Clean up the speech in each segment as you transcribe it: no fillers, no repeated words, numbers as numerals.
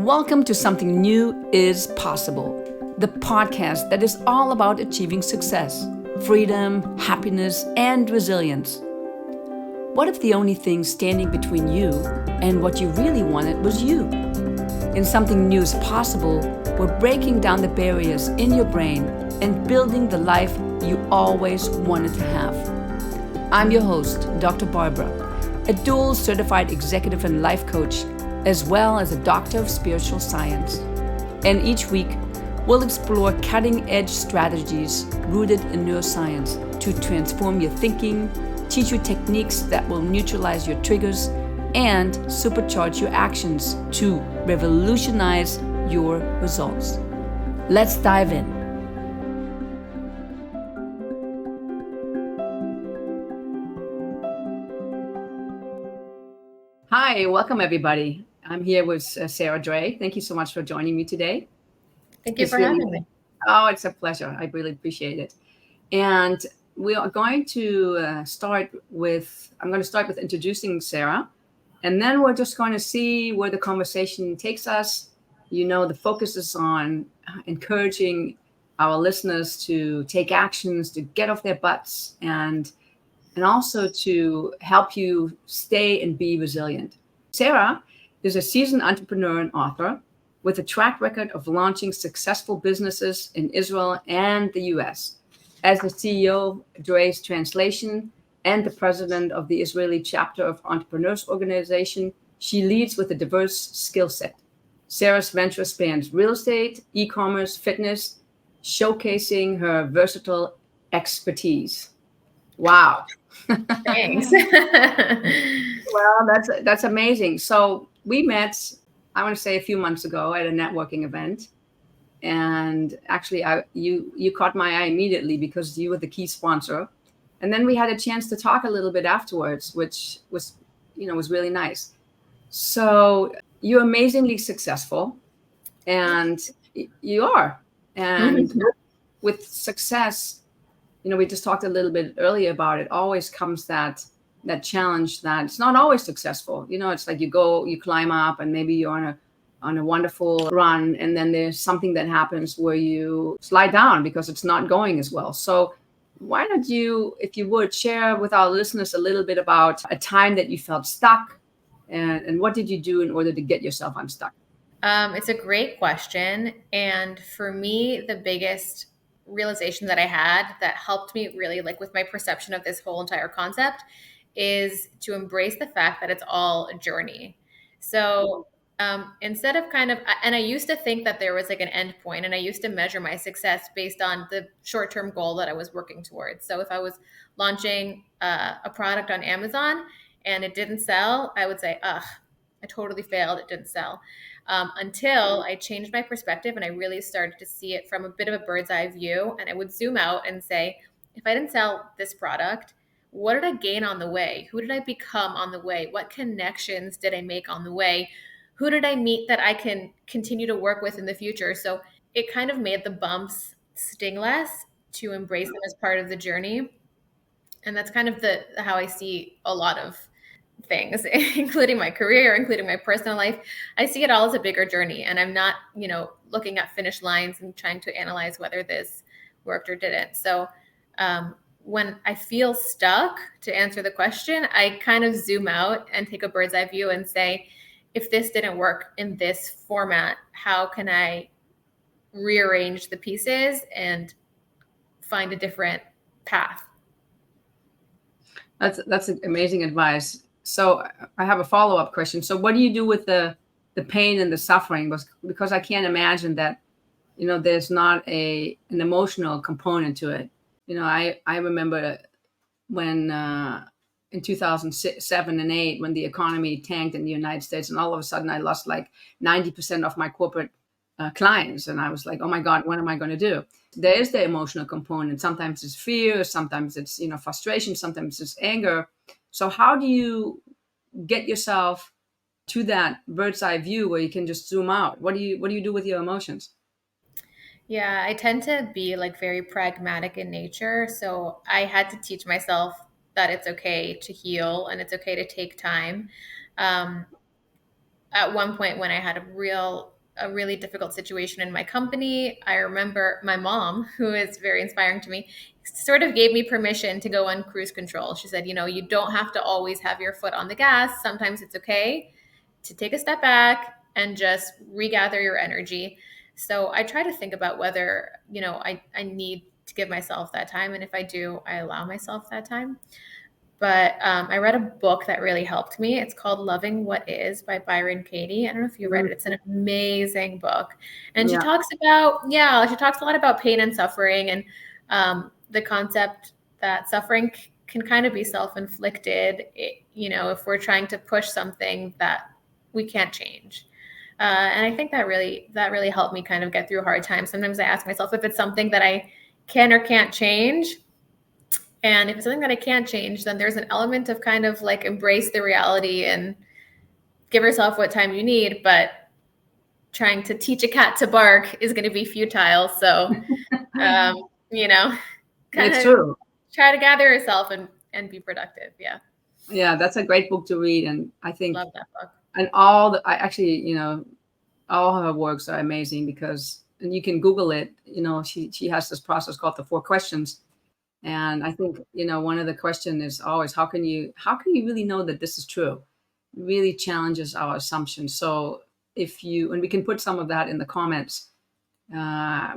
Welcome to Something New is Possible, the podcast that is all about achieving success, freedom, happiness, and resilience. What if the only thing standing between you and what you really wanted was you? In Something New is Possible, we're breaking down the barriers in your brain and building the life you always wanted to have. I'm your host, Dr. Barbara, a dual certified executive and life coach, as well as a doctor of spiritual science. And each week, we'll explore cutting-edge strategies rooted in neuroscience to transform your thinking, teach you techniques that will neutralize your triggers, and supercharge your actions to revolutionize your results. Let's dive in. Hi, welcome everybody. I'm here with Sarah Dray. Thank you so much for joining me today. Thank you for having me. Oh, it's a pleasure. I really appreciate it. And we are going to I'm going to start with introducing Sarah, and then we're just going to see where the conversation takes us. You know, the focus is on encouraging our listeners to take actions, to get off their butts, and also to help you stay and be resilient. Sarah is a seasoned entrepreneur and author with a track record of launching successful businesses in Israel and the US. As the CEO of Dray's Translation and the president of the Israeli chapter of Entrepreneurs Organization, she leads with a diverse skill set. Sarah's venture spans real estate, e-commerce, fitness, showcasing her versatile expertise. Wow. Thanks. Well, that's amazing. So we met, I want to say a few months ago at a networking event. And actually you caught my eye immediately because you were the key sponsor. And then we had a chance to talk a little bit afterwards, which was really nice. So you're amazingly successful, and you are. And with success, we just talked a little bit earlier about it, always comes that challenge that it's not always successful. It's like you climb up and maybe you're on a wonderful run, and then there's something that happens where you slide down because it's not going as well. So why don't you, if you would, share with our listeners a little bit about a time that you felt stuck, and what did you do in order to get yourself unstuck? It's a great question. And for me, the biggest realization that I had that helped me really with my perception of this whole entire concept is to embrace the fact that it's all a journey. So instead of and I used to think that there was an end point, and I used to measure my success based on the short-term goal that I was working towards. So if I was launching a product on Amazon and it didn't sell, I would say, ugh, I totally failed. It didn't sell. Until I changed my perspective and I really started to see it from a bit of a bird's eye view. And I would zoom out and say, if I didn't sell this product, what did I gain on the way? Who did I become on the way? What connections did I make on the way? Who did I meet that I can continue to work with in the future? So it kind of made the bumps sting less, to embrace them as part of the journey. And that's kind of how I see a lot of things, including my career, including my personal life. I see it all as a bigger journey, and I'm not, looking at finish lines and trying to analyze whether this worked or didn't. So when I feel stuck, to answer the question, I kind of zoom out and take a bird's eye view and say, if this didn't work in this format, how can I rearrange the pieces and find a different path? That's amazing advice. So I have a follow-up question. So what do you do with the pain and the suffering? Because I can't imagine that, there's not an emotional component to it. I remember when in 2007 and 8, when the economy tanked in the United States, and all of a sudden I lost 90% of my corporate clients. And I was like, oh my God, what am I going to do? There is the emotional component. Sometimes it's fear, sometimes it's, frustration, sometimes it's anger. So how do you get yourself to that bird's eye view where you can just zoom out? What do you do with your emotions? Yeah, I tend to be very pragmatic in nature. So I had to teach myself that it's okay to heal and it's okay to take time. at one point when I had a really difficult situation in my company, I remember my mom, who is very inspiring to me, sort of gave me permission to go on cruise control. She said, you don't have to always have your foot on the gas. Sometimes it's okay to take a step back and just regather your energy. So I try to think about whether, I need to give myself that time. And if I do, I allow myself that time. But I read a book that really helped me. It's called Loving What Is by Byron Katie. I don't know if you read it. It's an amazing book. And Yeah. she talks a lot about pain and suffering, and the concept that suffering can kind of be self-inflicted, if we're trying to push something that we can't change. And I think that really helped me kind of get through hard times. Sometimes I ask myself if it's something that I can or can't change. And if it's something that I can't change, then there's an element of kind of like embrace the reality and give yourself what time you need. But trying to teach a cat to bark is going to be futile. So, kind It's of true. try to gather yourself and be productive. Yeah. Yeah, that's a great book to read, and I think, Love that book. and I actually, all her works are amazing because, and you can Google it. She has this process called the 4 questions, and I think one of the question is always how can you really know that this is true? It really challenges our assumptions. So if you and we can put some of that in the comments. I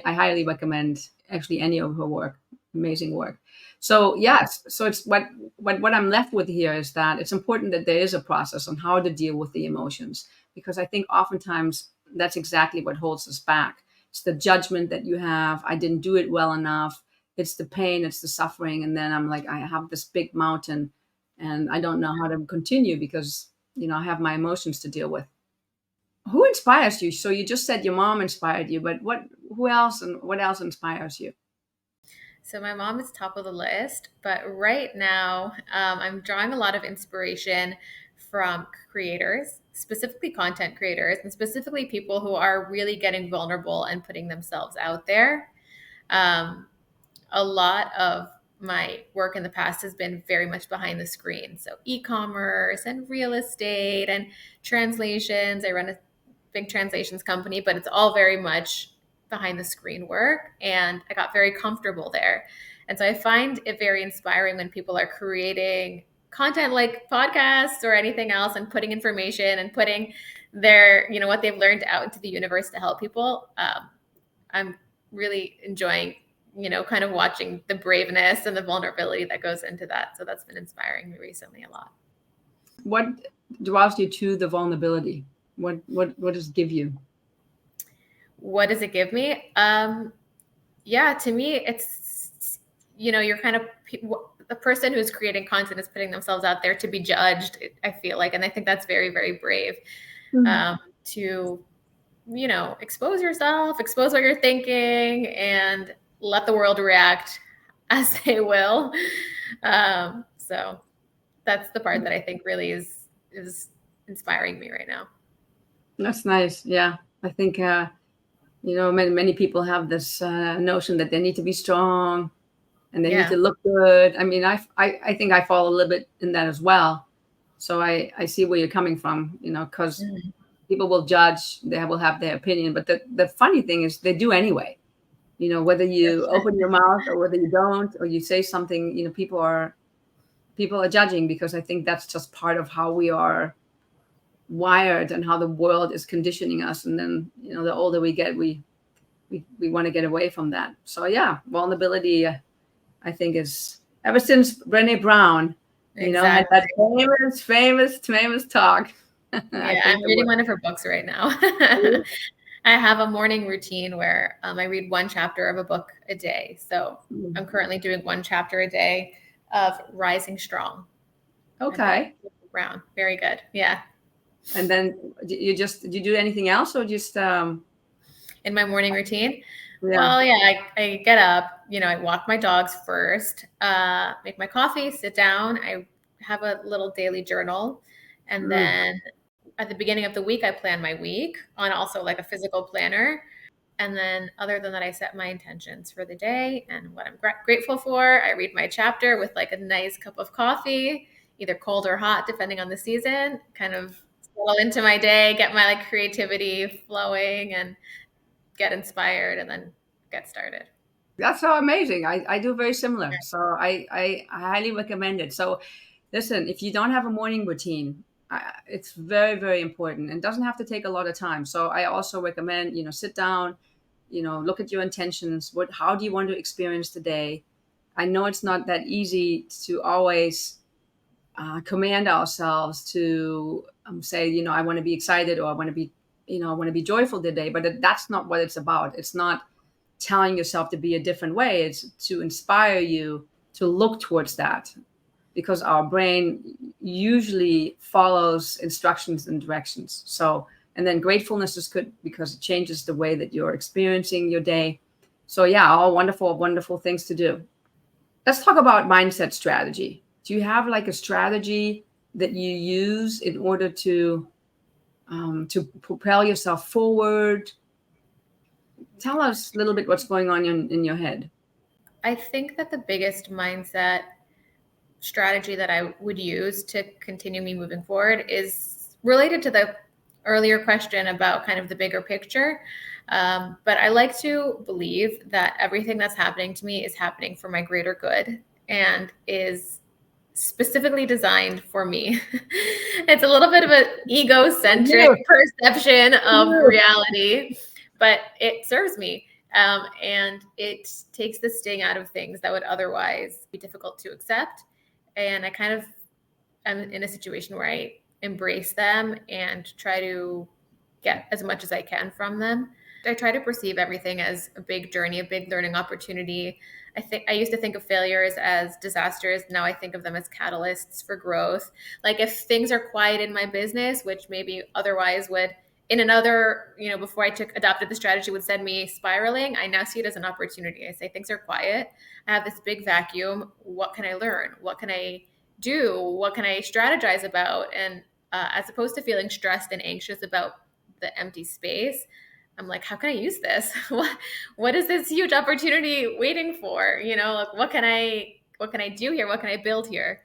highly recommend actually any of her work. Amazing work. So yes, so it's what I'm left with here is that it's important that there is a process on how to deal with the emotions, because I think oftentimes that's exactly what holds us back. It's the judgment that you have. I didn't do it well enough. It's the pain. It's the suffering, and then I'm like, I have this big mountain, and I don't know how to continue because I have my emotions to deal with. Who inspires you? So you just said your mom inspired you, but who else and what else inspires you? So my mom is top of the list, but right now I'm drawing a lot of inspiration from creators, specifically content creators, and specifically people who are really getting vulnerable and putting themselves out there. Um, a lot of my work in the past has been very much behind the screen. So e-commerce and real estate and translations. I run a big translations company, but it's all very much behind the screen work. And I got very comfortable there. And so I find it very inspiring when people are creating content like podcasts or anything else and putting information and putting what they've learned out into the universe to help people. I'm really enjoying, kind of watching the braveness and the vulnerability that goes into that. So that's been inspiring me recently a lot. What draws you to the vulnerability? What does it give you? What does it give me? Yeah, to me, it's, you're kind of the person who's creating content is putting themselves out there to be judged, I feel like. And I think that's very, very brave to expose yourself, expose what you're thinking, and let the world react as they will. So that's the part that I think really is inspiring me right now. That's nice. Yeah, I think many people have this notion that they need to be strong and they need Yeah. to look good. I mean, I think I fall a little bit in that as well. So I see where you're coming from. Because people will judge, they will have their opinion, but the funny thing is they do anyway. Whether you open your mouth or whether you don't, or you say something, people are judging, because I think that's just part of how we are wired and how the world is conditioning us. And then, the older we get, we want to get away from that. So yeah, vulnerability, I think, is ever since Brené Brown, had that Exactly. famous talk. I Yeah, think I'm reading one of her books right now. I have a morning routine where I read one chapter of a book a day. So I'm currently doing one chapter a day of Rising Strong. Okay. Brown. Very good. Yeah. And then did you do anything else, or just In my morning routine? yeah. Well, yeah, I get up, I walk my dogs first, make my coffee, sit down. I have a little daily journal. And then at the beginning of the week, I plan my week on also like a physical planner. And then other than that, I set my intentions for the day and what I'm grateful for. I read my chapter with like a nice cup of coffee, either cold or hot, depending on the season, kind of flow into my day, get my like creativity flowing and get inspired and then get started. That's so amazing. I do very similar. So I highly recommend it. So listen, if you don't have a morning routine, it's very, very important and doesn't have to take a lot of time. So I also recommend, sit down, look at your intentions. How do you want to experience the day? I know it's not that easy to always command ourselves to say, I want to be excited, or I want to be joyful today. But that's not what it's about. It's not telling yourself to be a different way. It's to inspire you to look towards that, because our brain usually follows instructions and directions. So, and then gratefulness is good because it changes the way that you're experiencing your day. So yeah, all wonderful, wonderful things to do. Let's talk about mindset strategy. Do you have like a strategy that you use in order to propel yourself forward? Tell us a little bit what's going on in your head. I think that the biggest mindset strategy that I would use to continue me moving forward is related to the earlier question about kind of the bigger picture. But I like to believe that everything that's happening to me is happening for my greater good and is specifically designed for me. It's a little bit of an egocentric perception of reality, but it serves me. And it takes the sting out of things that would otherwise be difficult to accept. And I kind of am in a situation where I embrace them and try to get as much as I can from them. I try to perceive everything as a big journey, a big learning opportunity. I used to think of failures as disasters. Now I think of them as catalysts for growth. Like if things are quiet in my business, which maybe otherwise would in another, before I adopted the strategy would send me spiraling, I now see it as an opportunity. I say things are quiet. I have this big vacuum. What can I learn? What can I do? What can I strategize about? And as opposed to feeling stressed and anxious about the empty space, I'm like, how can I use this? What is this huge opportunity waiting for? Like what can I do here? What can I build here?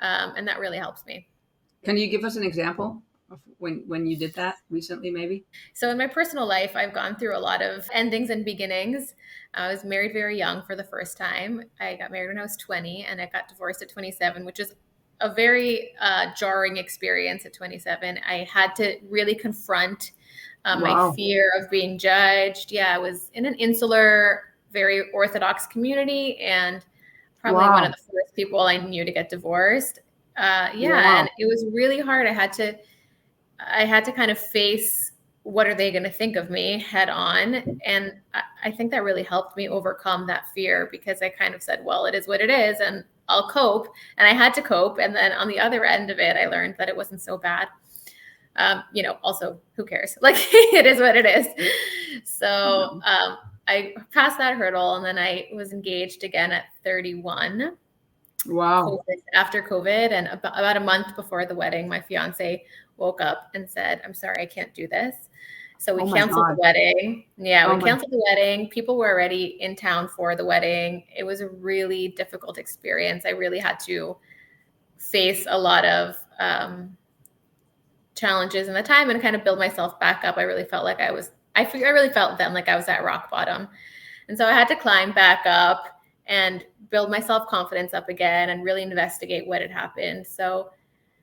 And that really helps me. Can you give us an example of when you did that recently, maybe? So in my personal life, I've gone through a lot of endings and beginnings. I was married very young for the first time. I got married when I was 20 and I got divorced at 27, which is a very jarring experience at 27. I had to really confront my fear of being judged. Yeah, I was in an insular, very Orthodox community and probably one of the first people I knew to get divorced. And it was really hard. I had to kind of face what are they going to think of me head on. And I think that really helped me overcome that fear because I kind of said, well, it is what it is and I'll cope. And I had to cope. And then on the other end of it, I learned that it wasn't so bad. Also, who cares? Like it is what it is. So I passed that hurdle and then I was engaged again at 31. Wow. After COVID and about a month before the wedding, my fiance woke up and said, I'm sorry, I can't do this. So we canceled the wedding. Yeah, we canceled the wedding. People were already in town for the wedding. It was a really difficult experience. I really had to face a lot of challenges in the time and kind of build myself back up. I really felt like I really felt then like I was at rock bottom. And so I had to climb back up and build my self-confidence up again and really investigate what had happened. So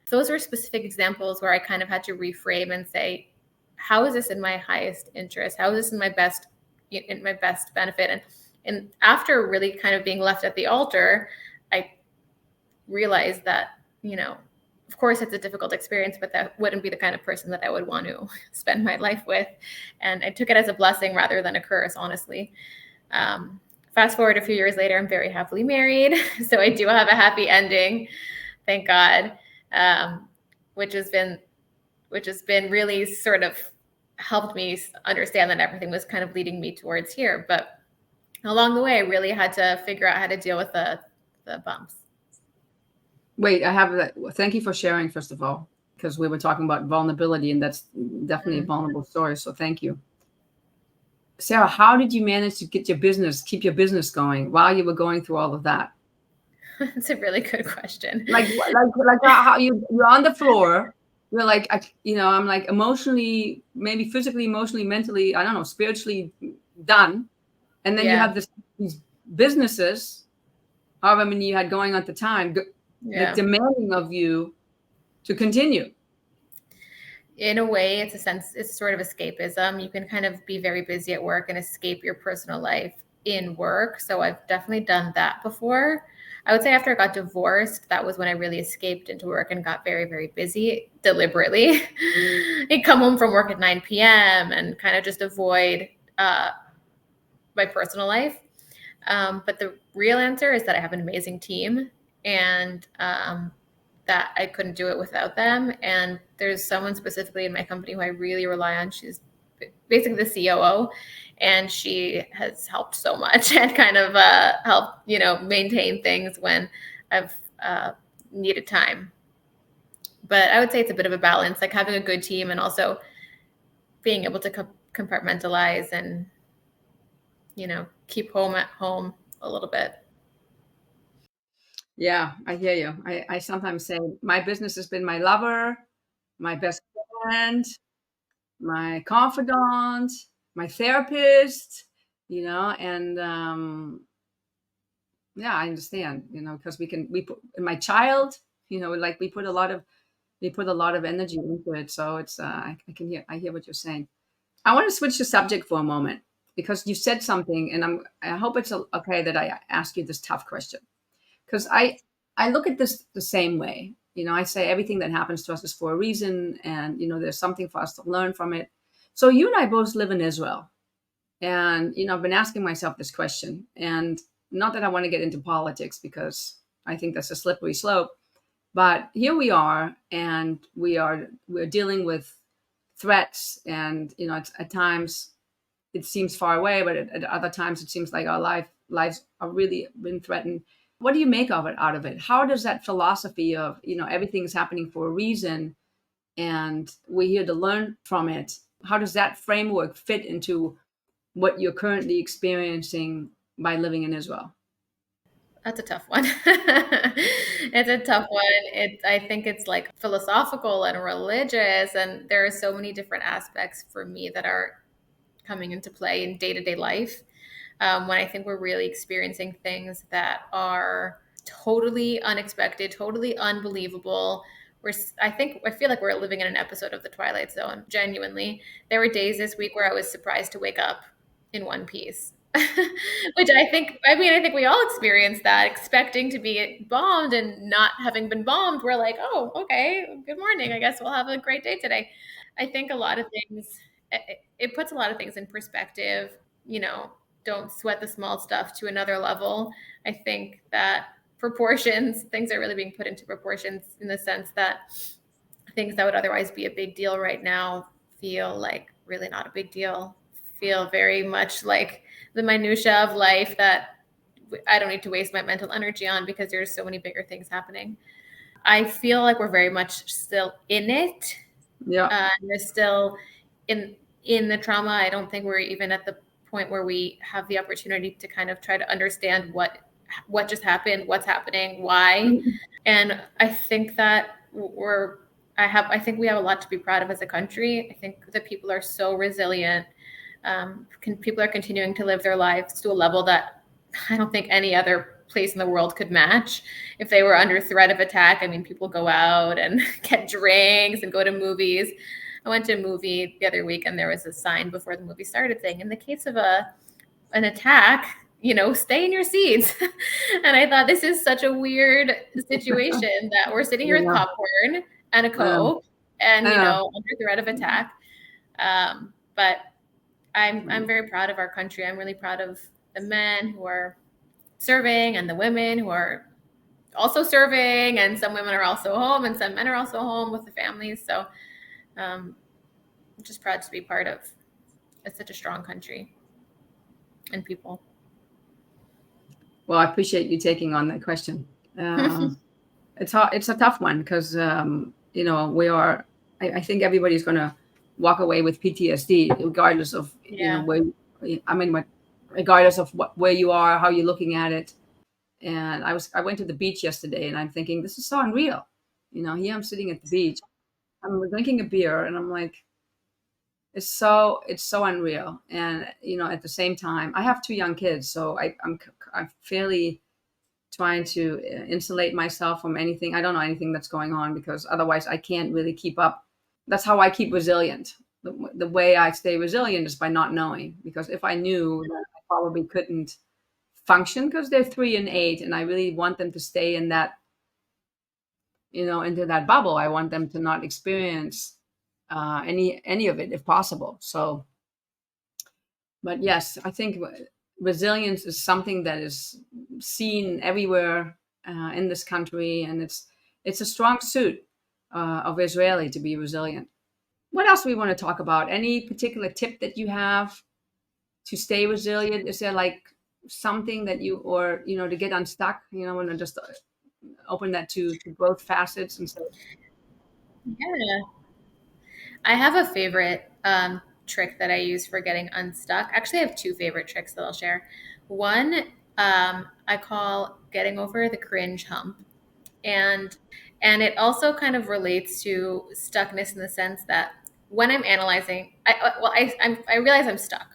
those were specific examples where I kind of had to reframe and say, how is this in my highest interest? How is this in my best benefit? And after really kind of being left at the altar, I realized that, of course it's a difficult experience, but that wouldn't be the kind of person that I would want to spend my life with. And I took it as a blessing rather than a curse, honestly. Fast forward a few years later, I'm very happily married. So I do have a happy ending, thank God, which has been really sort of helped me understand that everything was kind of leading me towards here. But along the way, I really had to figure out how to deal with the bumps. Wait, I have that. Thank you for sharing, first of all, because we were talking about vulnerability, and that's definitely a vulnerable story. So thank you. Sarah, how did you manage to keep your business going while you were going through all of that? That's a really good question. Like how you're on the floor we're like, I'm like emotionally, maybe physically, emotionally, mentally, I don't know, spiritually done. And then you Yeah. have these businesses, however many you had going at the time, like Yeah. demanding of you to continue. In a way, it's sort of escapism. You can kind of be very busy at work and escape your personal life in work. So I've definitely done that before. I would say after I got divorced, that was when I really escaped into work and got very, very busy deliberately. I'd come home from work at 9 p.m. and kind of just avoid my personal life. But the real answer is that I have an amazing team, and that I couldn't do it without them. And there's someone specifically in my company who I really rely on. She's basically the COO, and she has helped so much and kind of helped, maintain things when I've needed time. But I would say it's a bit of a balance, like having a good team and also being able to compartmentalize and, keep home at home a little bit. Yeah, I hear you. I sometimes say my business has been my lover, my best friend, my confidant, my therapist, and yeah, I understand, because we put my child, like we put a lot of energy into it. So it's I hear what you're saying. I want to switch the subject for a moment because you said something, and I hope it's okay that I ask you this tough question, because I look at this the same way. I say everything that happens to us is for a reason, and there's something for us to learn from it. So you and I both live in Israel, and I've been asking myself this question, and not that I want to get into politics because I think that's a slippery slope, but here we are, and we're dealing with threats, and at times it seems far away, but at other times it seems like our lives are really been threatened. What do you make of it, out of it? How does that philosophy of everything is happening for a reason and we're here to learn from it, how does that framework fit into what you're currently experiencing by living in Israel? That's a tough one. It's a tough one. I think it's like philosophical and religious, and there are so many different aspects for me that are coming into play in day to day life. When I think we're really experiencing things that are totally unexpected, totally unbelievable. I feel like we're living in an episode of The Twilight Zone. Genuinely, there were days this week where I was surprised to wake up in one piece. Which I think we all experience that, expecting to be bombed and not having been bombed. We're like, oh, okay, good morning. I guess we'll have a great day today. I think a lot of things, it puts a lot of things in perspective. Don't sweat the small stuff to another level. I think that things are really being put into proportions in the sense that things that would otherwise be a big deal right now feel like really not a big deal, feel very much like the minutia of life that I don't need to waste my mental energy on because there's so many bigger things happening. I feel like we're very much still in it. Yeah. We're still in the trauma. I don't think we're even at the point where we have the opportunity to kind of try to understand what just happened, what's happening, why. And I think that I think we have a lot to be proud of as a country. I think that people are so resilient. People are continuing to live their lives to a level that I don't think any other place in the world could match. If they were under threat of attack, I mean, people go out and get drinks and go to movies. I went to a movie the other week and there was a sign before the movie started saying, in the case of an attack, stay in your seats. And I thought, this is such a weird situation that we're sitting here with Yeah. popcorn and a Um, Coke and, uh, under threat of attack. But I'm very proud of our country. I'm really proud of the men who are serving and the women who are also serving, and some women are also home and some men are also home with the families. So I'm just proud to be part of such a strong country and people. well, I appreciate you taking on that question. It's hard, it's a tough one because we are. I think everybody's going to walk away with PTSD, regardless of Yeah. where. I mean, regardless of where you are, how you're looking at it. And I went to the beach yesterday, and I'm thinking this is so unreal. Here I'm sitting at the beach. I'm drinking a beer and I'm like, it's so unreal. And at the same time, I have two young kids, so I'm fairly trying to insulate myself from anything. I don't know anything that's going on because otherwise I can't really keep up. That's how I keep resilient. The way I stay resilient is by not knowing, because if I knew, then I probably couldn't function, because they're 3 and 8, and I really want them to stay in that, into that bubble. I want them to not experience any of it if possible. So, but yes, I think resilience is something that is seen everywhere in this country, and it's a strong suit of Israeli to be resilient. What else do we want to talk about? Any particular tip that you have to stay resilient? Is there like something that you, or to get unstuck? Want to just open that to both facets and say, Yeah. I have a favorite trick that I use for getting unstuck. Actually, I have two favorite tricks that I'll share. One, I call getting over the cringe hump. And it also kind of relates to stuckness in the sense that when I'm analyzing, I realize I'm stuck,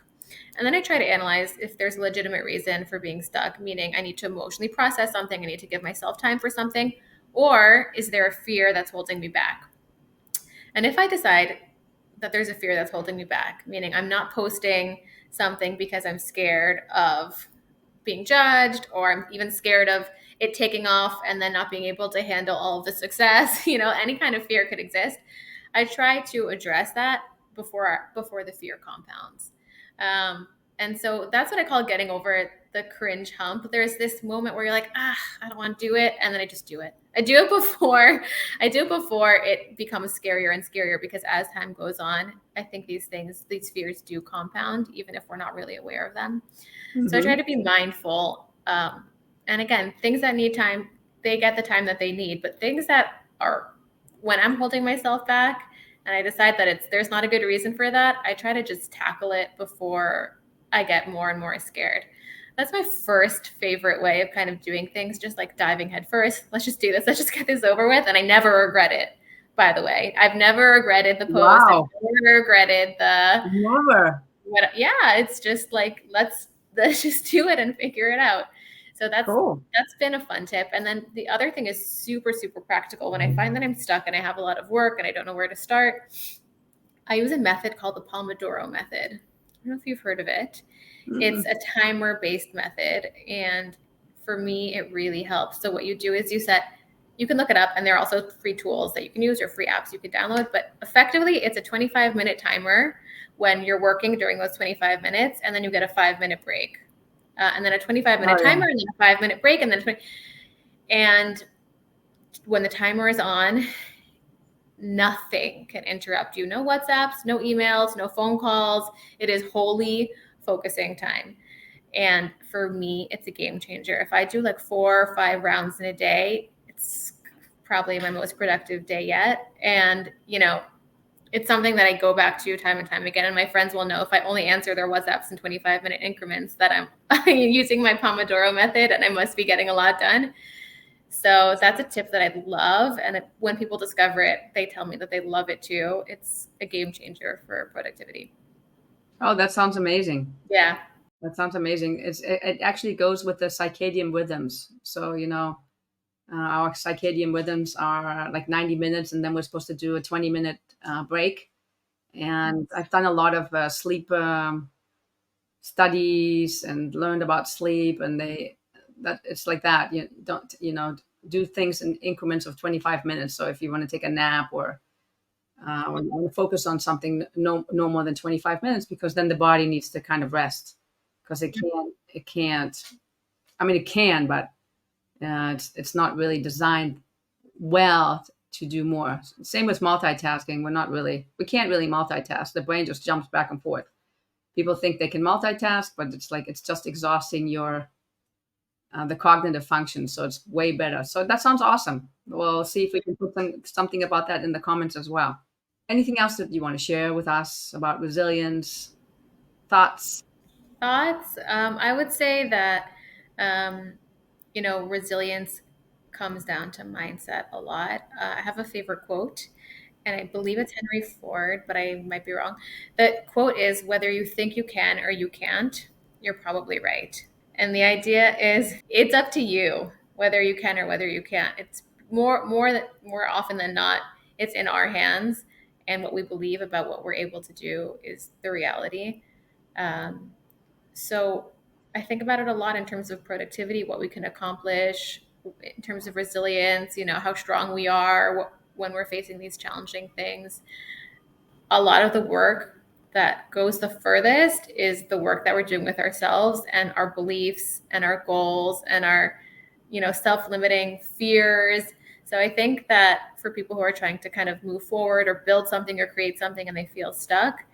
and then I try to analyze if there's a legitimate reason for being stuck, meaning I need to emotionally process something, I need to give myself time for something, or is there a fear that's holding me back? And if I decide that there's a fear that's holding me back, meaning I'm not posting something because I'm scared of being judged, or I'm even scared of it taking off and then not being able to handle all of the success, any kind of fear could exist. I try to address that before the fear compounds. Um, and so that's what I call getting over the cringe hump. There's this moment where you're like, I don't want to do it, and then I just do it. I do it before it becomes scarier and scarier, because as time goes on, I think these fears do compound, even if we're not really aware of them. So I try mm-hmm. to be mindful. And again, things that need time, they get the time that they need. But things that are, when I'm holding myself back and I decide that there's not a good reason for that, I try to just tackle it before I get more and more scared. That's my first favorite way of kind of doing things, just like diving head first. Let's just do this. Let's just get this over with. And I never regret it, by the way. I've never regretted the post. I've Wow, never regretted the never. yeah, it's just like let's just do it and figure it out. So Cool. that's been a fun tip. And then the other thing is super super practical. When I find that I'm stuck and I have a lot of work and I don't know where to start, I use a method called the Pomodoro method. I don't know if you've heard of it. It's Mm-mm. a timer based method, and for me it really helps. So what you do is you can look it up, and there are also free tools that you can use or free apps you can download, but effectively it's a 25-minute timer when you're working during those 25 minutes, and then you get a 5-minute break. And then a 25-minute Oh yeah. timer, and then a 5-minute break, and then and when the timer is on, nothing can interrupt you. No WhatsApps, no emails, no phone calls. It is wholly focusing time. And for me, it's a game changer. If I do like 4 or 5 rounds in a day, it's probably my most productive day yet. And, it's something that I go back to time and time again. And my friends will know if I only answer their WhatsApps in 25-minute increments that I'm using my Pomodoro method and I must be getting a lot done. So that's a tip that I love. And when people discover it, they tell me that they love it too. It's a game changer for productivity. Oh, that sounds amazing. Yeah. That sounds amazing. It actually goes with the circadian rhythms. So our circadian rhythms are like 90 minutes, and then we're supposed to do a 20-minute break. And I've done a lot of sleep studies and learned about sleep, and that it's like that. You don't do things in increments of 25 minutes. So if you want to take a nap, or when you want to focus on something, no more than 25 minutes, because then the body needs to kind of rest, because it can't. I mean, it can, but it's not really designed well to do more. Same with multitasking. We can't really multitask. The brain just jumps back and forth. People think they can multitask, but it's just exhausting your the cognitive function. So it's way better. So that sounds awesome. We'll see if we can put something about that in the comments as well. Anything else that you want to share with us about resilience? Thoughts? Thoughts? I would say that, um, resilience comes down to mindset a lot. I have a favorite quote, and I believe it's Henry Ford, but I might be wrong. The quote is, whether you think you can or you can't, you're probably right. And the idea is it's up to you whether you can or whether you can't. It's more often than not, it's in our hands, and what we believe about what we're able to do is the reality. Um, so I think about it a lot in terms of productivity, what we can accomplish, in terms of resilience, how strong we are when we're facing these challenging things. A lot of the work that goes the furthest is the work that we're doing with ourselves and our beliefs and our goals and our, self-limiting fears. So I think that for people who are trying to kind of move forward or build something or create something and they feel stuck,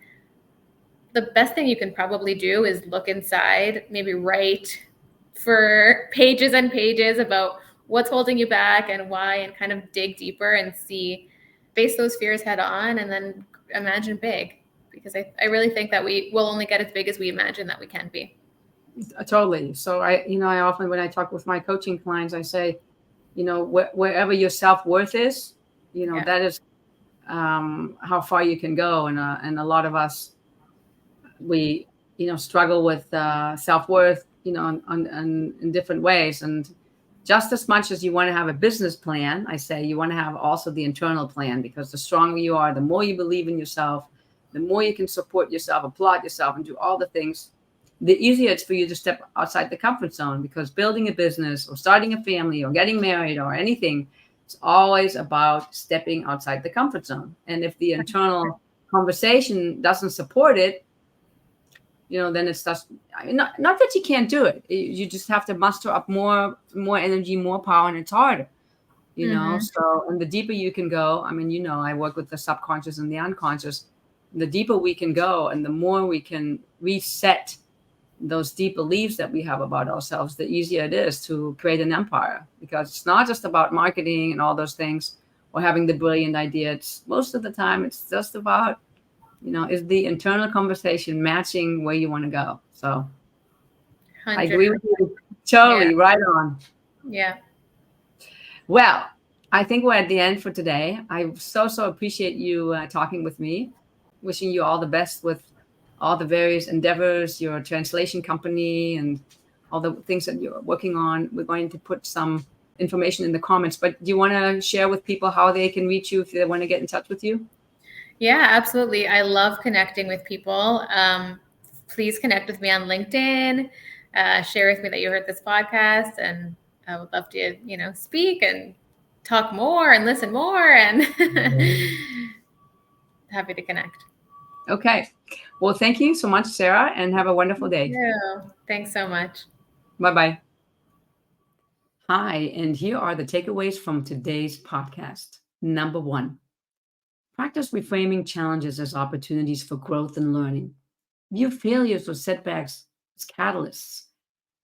the best thing you can probably do is look inside, maybe write for pages and pages about what's holding you back and why, and kind of dig deeper and face those fears head on, and then imagine big. Because I really think that we will only get as big as we imagine that we can be. Totally. So I often, when I talk with my coaching clients, I say, wherever your self-worth is, Yeah. that is how far you can go. And a lot of us, we, struggle with self-worth, in different ways. And just as much as you want to have a business plan, I say you want to have also the internal plan, because the stronger you are, the more you believe in yourself, the more you can support yourself, applaud yourself, and do all the things, the easier it's for you to step outside the comfort zone. Because building a business or starting a family or getting married or anything, it's always about stepping outside the comfort zone. And if the internal conversation doesn't support it, then it's just not that you can't do it. You just have to muster up more energy, more power, and it's harder. Mm-hmm. So, and the deeper you can go, I mean, I work with the subconscious and the unconscious. The deeper we can go, and the more we can reset those deep beliefs that we have about ourselves, the easier it is to create an empire. Because it's not just about marketing and all those things or having the brilliant idea. It's most of the time it's just about, is the internal conversation matching where you want to go? So I agree 100%. with you. Yeah. Totally right on. Yeah. Well, I think we're at the end for today. I so appreciate you talking with me. Wishing you all the best with all the various endeavors, your translation company, and all the things that you're working on. We're going to put some information in the comments, but do you want to share with people how they can reach you if they want to get in touch with you? Yeah, absolutely. I love connecting with people. Please connect with me on LinkedIn. Share with me that you heard this podcast, and I would love to, speak and talk more and listen more, and happy to connect. Okay. Well, thank you so much, Sarah, and have a wonderful day. Yeah. Thanks so much. Bye-bye. Hi, and here are the takeaways from today's podcast. Number 1, practice reframing challenges as opportunities for growth and learning. View failures or setbacks as catalysts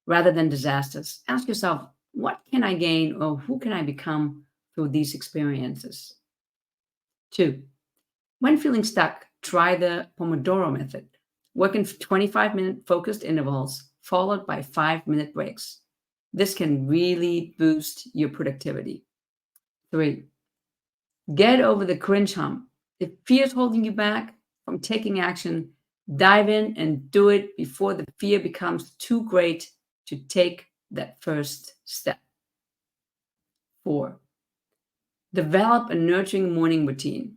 rather than disasters. Ask yourself, what can I gain or who can I become through these experiences? 2, when feeling stuck, try the Pomodoro method. Work in 25-minute focused intervals followed by 5-minute breaks. This can really boost your productivity. 3, get over the cringe hump. If fear is holding you back from taking action, dive in and do it before the fear becomes too great to take that first step. 4, develop a nurturing morning routine.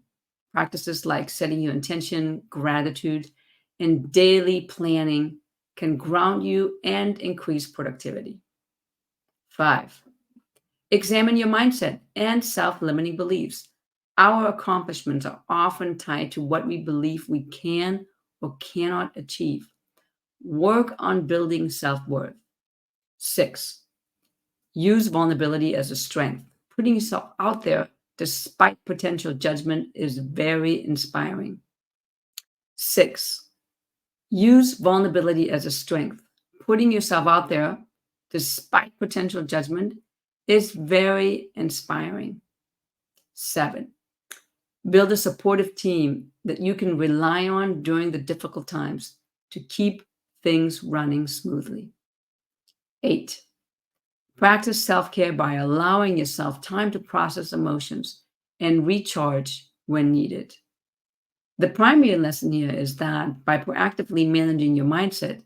Practices like setting your intention, gratitude, and daily planning can ground you and increase productivity. 5, examine your mindset and self limiting beliefs. Our accomplishments are often tied to what we believe we can or cannot achieve. Work on building self worth. 6, use vulnerability as a strength. Putting yourself out there despite potential judgment is very inspiring. 6, use vulnerability as a strength. Putting yourself out there despite potential judgment is very inspiring. 7, build a supportive team that you can rely on during the difficult times to keep things running smoothly. 8, practice self care by allowing yourself time to process emotions and recharge when needed. The primary lesson here is that by proactively managing your mindset,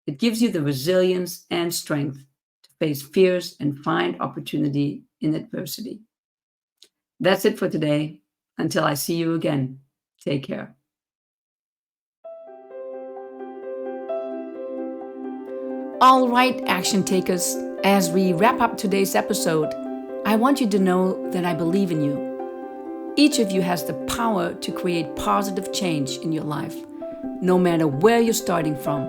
it gives you the resilience and strength to face fears and find opportunity in adversity. That's it for today. Until I see you again, take care. All right, action takers, as we wrap up today's episode, I want you to know that I believe in you. Each of you has the power to create positive change in your life, no matter where you're starting from.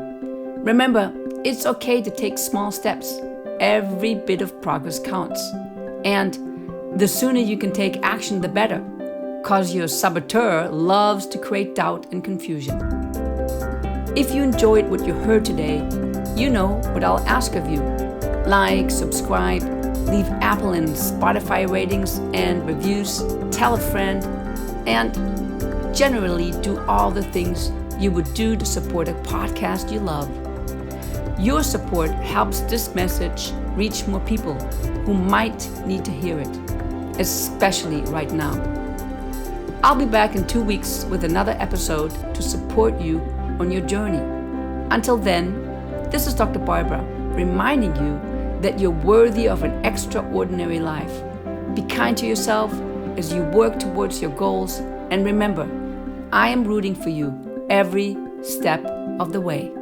Remember, it's okay to take small steps. Every bit of progress counts. And the sooner you can take action, the better, because your saboteur loves to create doubt and confusion. If you enjoyed what you heard today, you know what I'll ask of you. Like, subscribe, leave Apple and Spotify ratings and reviews, tell a friend, and generally do all the things you would do to support a podcast you love. Your support helps this message reach more people who might need to hear it, especially right now. I'll be back in 2 weeks with another episode to support you on your journey. Until then, this is Dr. Barbara reminding you that you're worthy of an extraordinary life. Be kind to yourself as you work towards your goals, and remember, I am rooting for you every step of the way.